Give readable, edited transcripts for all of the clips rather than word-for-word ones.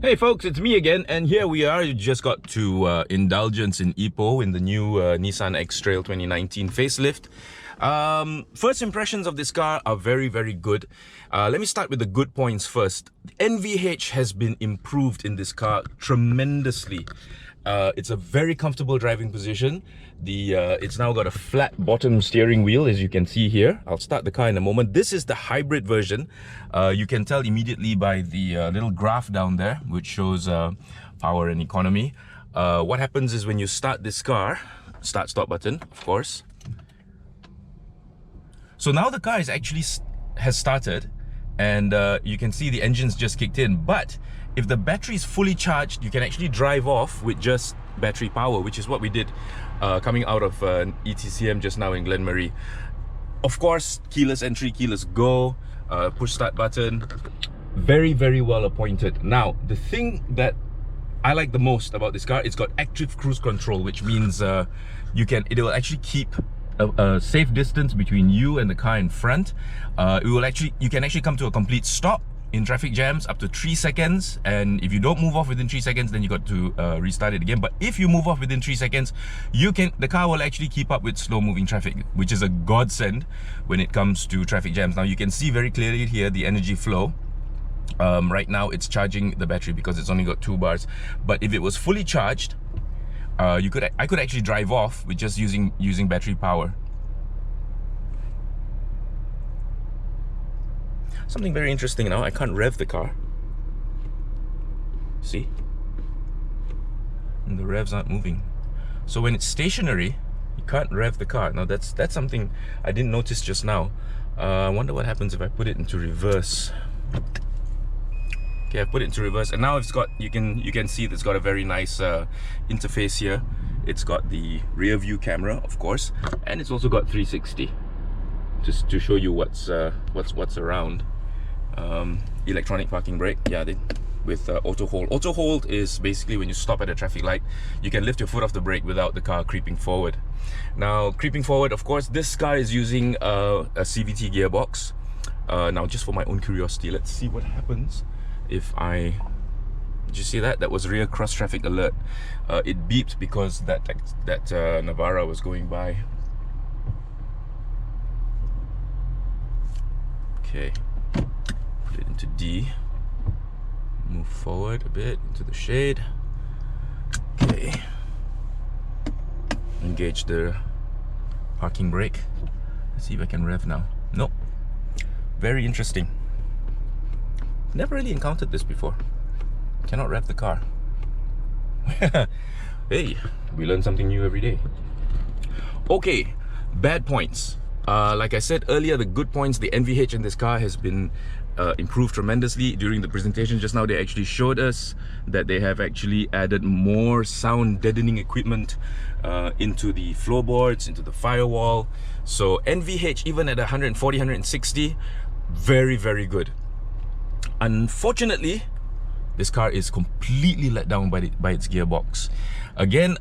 Hey folks, it's me again, and here we are. You just got to indulgence in Ipoh in the new Nissan X-Trail 2019 facelift. First impressions of this car are very good. Let me start with the good points first. The NVH has been improved in this car tremendously. It's a very comfortable driving position. It's now got a flat bottom steering wheel, as you can see here. I'll start the car in a moment. This is the hybrid version. You can tell immediately by the little graph down there, which shows power and economy. What happens is when you start this car, start-stop button, of course. So now the car has started, and you can see the engine's just kicked in. But if the battery is fully charged, you can actually drive off with just battery power, which is what we did coming out of ETCM just now in Glenmarie. Of course, keyless entry, keyless go, push start button, very well appointed. Now, the thing that I like the most about this car, it's got active cruise control, which means it will actually keep a safe distance between you and the car in front. You can actually come to a complete stop in traffic jams up to 3 seconds, and if you don't move off within 3 seconds, then you got to restart it again. But if you move off within 3 seconds, the car will actually keep up with slow moving traffic, which is a godsend when it comes to traffic jams. Now you can see very clearly here the energy flow. Right now it's charging the battery because it's only got 2 bars, but if it was fully charged, I could actually drive off with just using battery power. Something very interesting now, I can't rev the car. See? And the revs aren't moving. So when it's stationary, you can't rev the car. Now that's something I didn't notice just now. I wonder what happens if I put it into reverse. Okay, I put it into reverse, and now it's got, you can see that it's got a very nice interface here. It's got the rear view camera, of course, and it's also got 360 just to show you what's around. Electronic parking brake, yeah, with auto hold. Auto hold is basically when you stop at a traffic light, you can lift your foot off the brake without the car creeping forward. Now, creeping forward, of course, this car is using a Cvt Gearbox. Now, just for my own curiosity, let's see what happens if did you see that? That was rear cross traffic alert. It beeped because that Navara was going by. Okay, put it into D. Move forward a bit into the shade. Okay. Engage the parking brake. Let's see if I can rev now. Nope. Very interesting. Never really encountered this before. Cannot rev the car. Hey, we learn something new every day. Okay, bad points. Like I said earlier, the good points, the NVH in this car has been improved tremendously. During the presentation just now, they actually showed us that they have actually added more sound deadening equipment into the floorboards, into the firewall. So NVH, even at 140, 160, very good. Unfortunately, this car is completely let down by its gearbox. Again,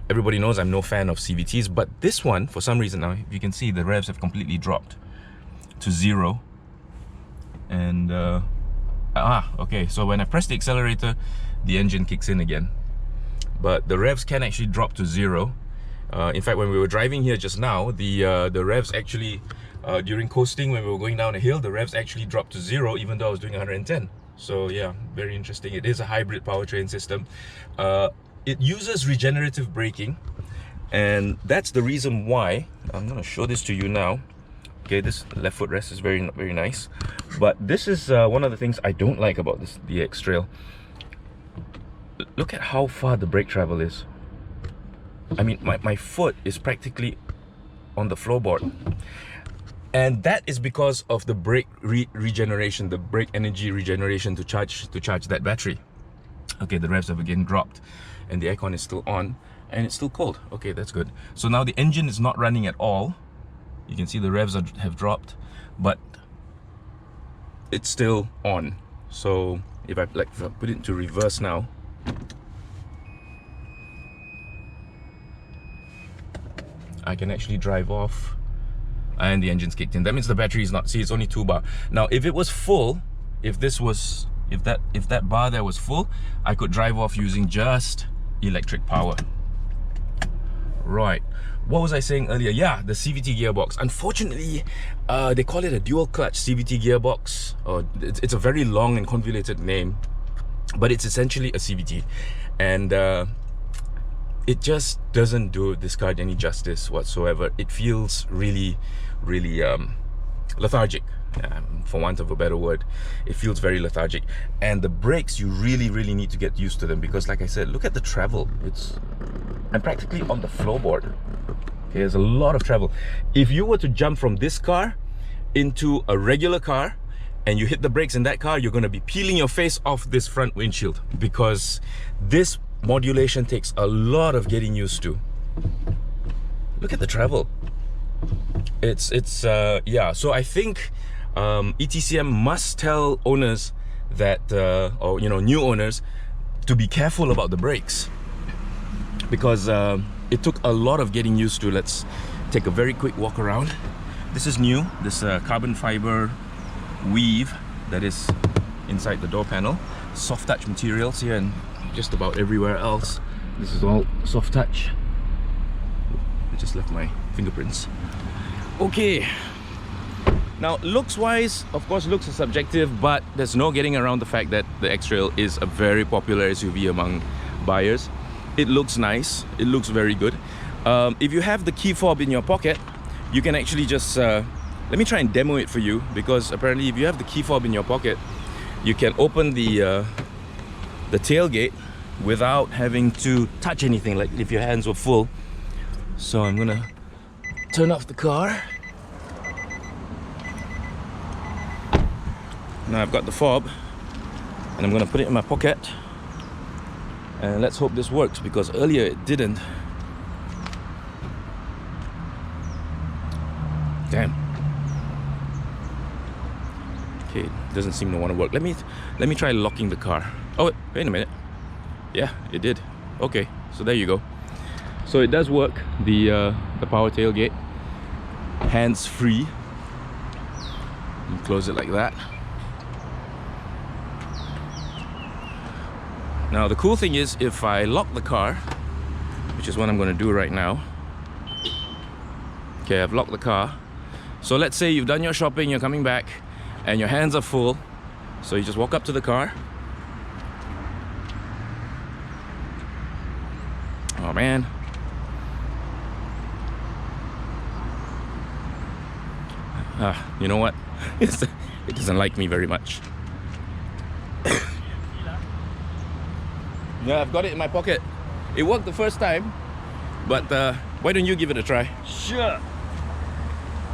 everybody knows I'm no fan of CVTs, but this one, for some reason, now if you can see, the revs have completely dropped to 0. And okay, so when I press the accelerator, the engine kicks in again, but the revs can actually drop to 0. In fact, when we were driving here just now, the revs actually during coasting, when we were going down a hill, the revs actually dropped to 0 even though I was doing 110. So yeah, very interesting. It is a hybrid powertrain system. It uses regenerative braking, and that's the reason why I'm going to show this to you now. Okay, this left foot rest is very nice, but this is one of the things I don't like about the X-Trail. Look at how far the brake travel is. I mean, my foot is practically on the floorboard, and that is because of the brake regeneration, the brake energy regeneration to charge that battery. Okay, the revs have again dropped, and the aircon is still on, and it's still cold. Okay, that's good. So now the engine is not running at all. You can see the revs have dropped, but it's still on. So if I put it into reverse now, I can actually drive off, and the engine's kicked in. That means the battery is not, see, it's only 2 bar. Now if it was full, if this was If that bar there was full, I could drive off using just electric power. Right, what was I saying earlier? Yeah, the Cvt gearbox. Unfortunately, they call it a dual clutch Cvt gearbox. It's a very long and convoluted name, but it's essentially a Cvt, and it just doesn't do this car any justice whatsoever. It feels really lethargic, for want of a better word. It feels very lethargic, and the brakes, you really need to get used to them, because like I said, look at the travel. I'm practically on the floorboard. Okay, there's a lot of travel. If you were to jump from this car into a regular car and you hit the brakes in that car, you're going to be peeling your face off this front windshield, because this modulation takes a lot of getting used to. Look at the travel. Yeah, so I think ETCM must tell owners that or new owners, to be careful about the brakes, because it took a lot of getting used to. Let's take a very quick walk around. This is new, this carbon fiber weave that is inside the door panel. Soft touch materials here and just about everywhere else. This is all soft touch. I just left my fingerprints. Okay, now looks wise, of course looks are subjective, but there's no getting around the fact that the X-Trail is a very popular SUV among buyers. It looks nice, it looks very good. If you have the key fob in your pocket, you can actually just let me try and demo it for you, because apparently if you have the key fob in your pocket, you can open the tailgate without having to touch anything, like if your hands were full. So I'm gonna turn off the car. Now I've got the fob and I'm gonna put it in my pocket, and let's hope this works, because earlier it didn't. Damn. Okay, it doesn't seem to want to work. Let me try locking the car. Oh, wait a minute. Yeah, it did. Okay, so there you go. So it does work, the power tailgate, hands free. You close it like that. Now the cool thing is, if I lock the car, which is what I'm going to do right now. Okay, I've locked the car. So let's say you've done your shopping, you're coming back, and your hands are full. So you just walk up to the car. Oh man. You know what? It doesn't like me very much. Yeah, I've got it in my pocket. It worked the first time, but why don't you give it a try? Sure.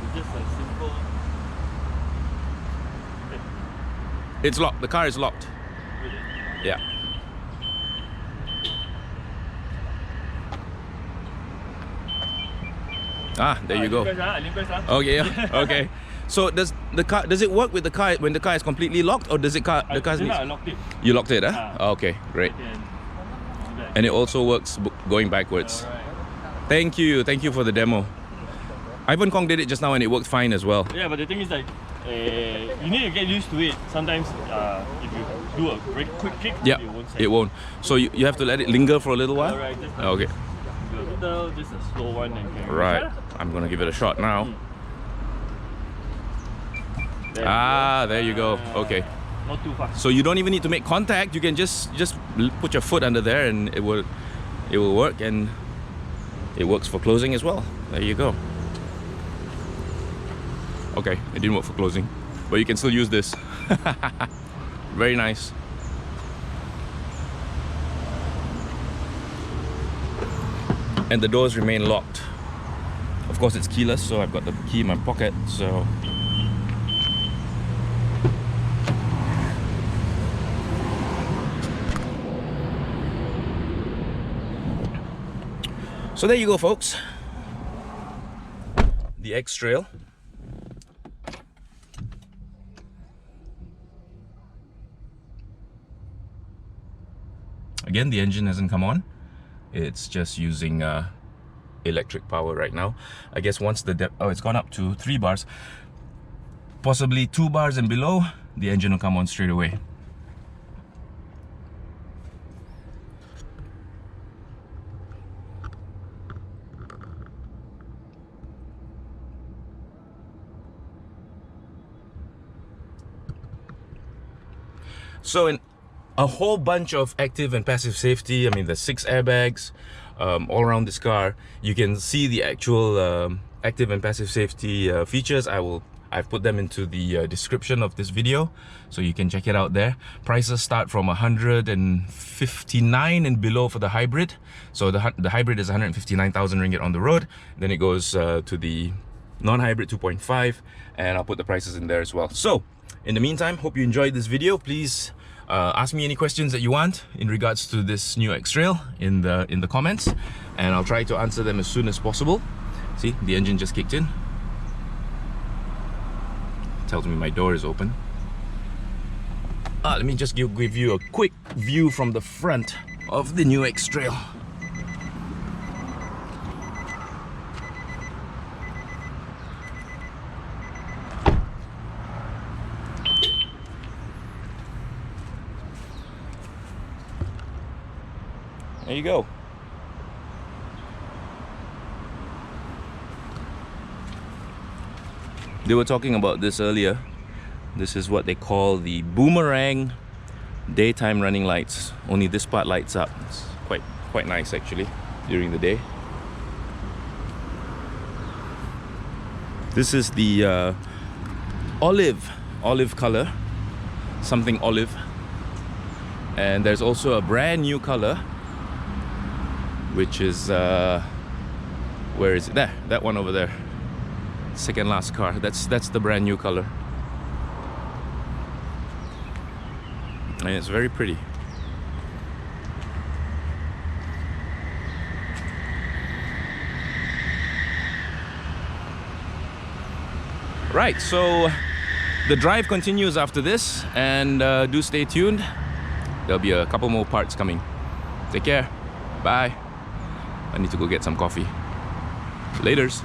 It's just a simple. It's locked. The car is locked. Really? Yeah. Ah, there you go. Okay, yeah. Okay. So does it work with the car when the car is completely locked, or does it I locked it. You locked it, huh? Okay, great. And it also works going backwards. Right. Thank you for the demo. Ivan Kong did it just now and it worked fine as well. Yeah, but the thing is, like, you need to get used to it. Sometimes if you do a very quick kick, yeah, it won't. So you have to let it linger for a little while? Alright, okay. Just a slow one. And right, I'm gonna give it a shot now. There you go. Okay. Not too fast. So you don't even need to make contact. You can just put your foot under there and it will work, and it works for closing as well. There you go. Okay, it didn't work for closing, but you can still use this. Very nice. And the doors remain locked. Of course it's keyless, so I've got the key in my pocket, so there you go, folks. The X-Trail. Again, the engine hasn't come on. It's just using electric power right now. I guess once the it's gone up to 3 bars, possibly 2 bars and below, the engine will come on straight away. So in a whole bunch of active and passive safety, I mean there's 6 airbags all around this car. You can see the actual active and passive safety features. I've put them into the description of this video, so you can check it out there. Prices start from 159 and below for the hybrid. So the hybrid is 159,000 ringgit on the road. Then it goes to the non-hybrid 2.5, and I'll put the prices in there as well. So in the meantime, hope you enjoyed this video. Please ask me any questions that you want in regards to this new X-Trail in the comments, and I'll try to answer them as soon as possible. See, the engine just kicked in. Tells me my door is open. Let me just give you a quick view from the front of the new X-Trail. There you go. They were talking about this earlier. This is what they call the boomerang daytime running lights. Only this part lights up. It's quite nice actually during the day. This is the olive color, something olive. And there's also a brand new color, which is where is it? There, that one over there. Second last car. That's the brand new color, and it's very pretty. Right, so the drive continues after this, and do stay tuned. There'll be a couple more parts coming. Take care. Bye. I need to go get some coffee. Laters.